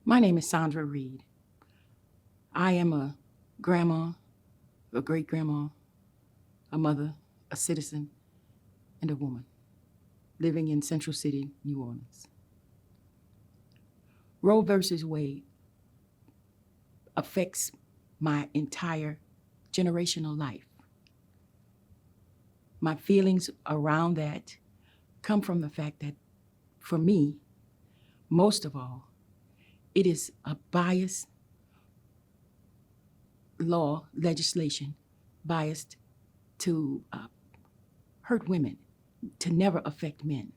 My name is Saundra Reed. I am a grandma, a great-grandma, a mother, a citizen, and a woman living in Central City, New Orleans. Roe versus Wade affects my entire generational life. My feelings around that come from the fact that, for me, most of all, it is a biased law, legislation, biased to hurt women, to never affect men.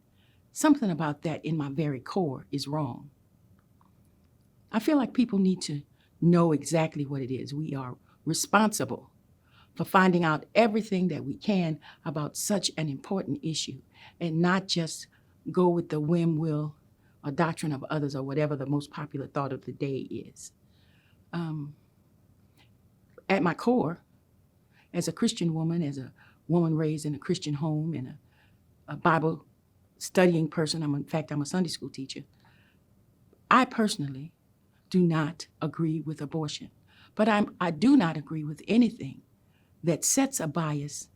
Something about that in my very core is wrong. I feel like people need to know exactly what it is. We are responsible for finding out everything that we can about such an important issue and not just go with the whim, will, or doctrine of others or whatever the most popular thought of the day is. At my core, as a Christian woman, as a woman raised in a Christian home and a Bible studying person, I'm a Sunday school teacher, I personally do not agree with abortion. But I do not agree with anything that sets a bias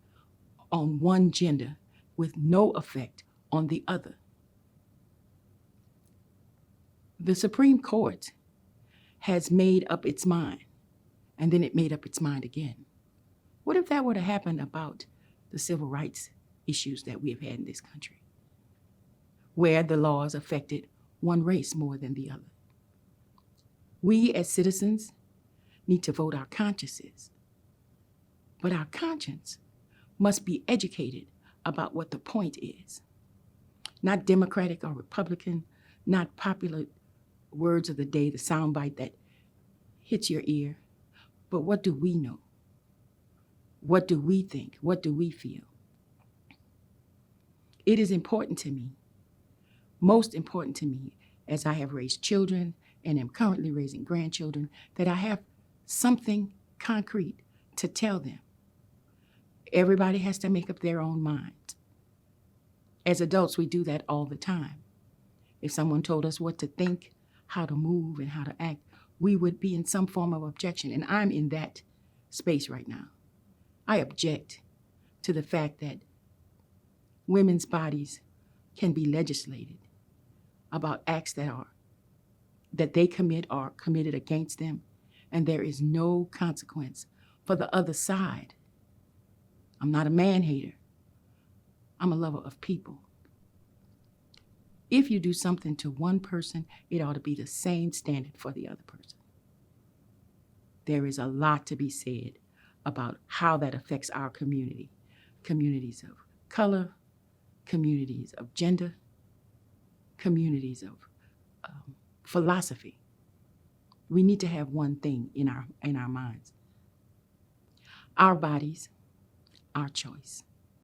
on one gender with no effect on the other. The Supreme Court has made up its mind, and then it made up its mind again. What if that were to happen about the civil rights issues that we have had in this country, where the laws affected one race more than the other? We as citizens need to vote our consciences, but our conscience must be educated about what the point is. Not Democratic or Republican, not popular words of the day, the soundbite that hits your ear, but what do we know? What do we think? What do we feel? It is important to me, most important to me, as I have raised children and am currently raising grandchildren, that I have something concrete to tell them. Everybody has to make up their own mind. As adults, we do that all the time. If someone told us what to think, how to move, and how to act, we would be in some form of objection, and I'm in that space right now. I object to the fact that women's bodies can be legislated about acts that they commit or committed against them, and there is no consequence for the other side. I'm not a man-hater. I'm a lover of people. If you do something to one person, it ought to be the same standard for the other person. There is a lot to be said about how that affects our community. Communities of color, communities of gender, communities of philosophy. We need to have one thing in our minds. Our bodies, our choice.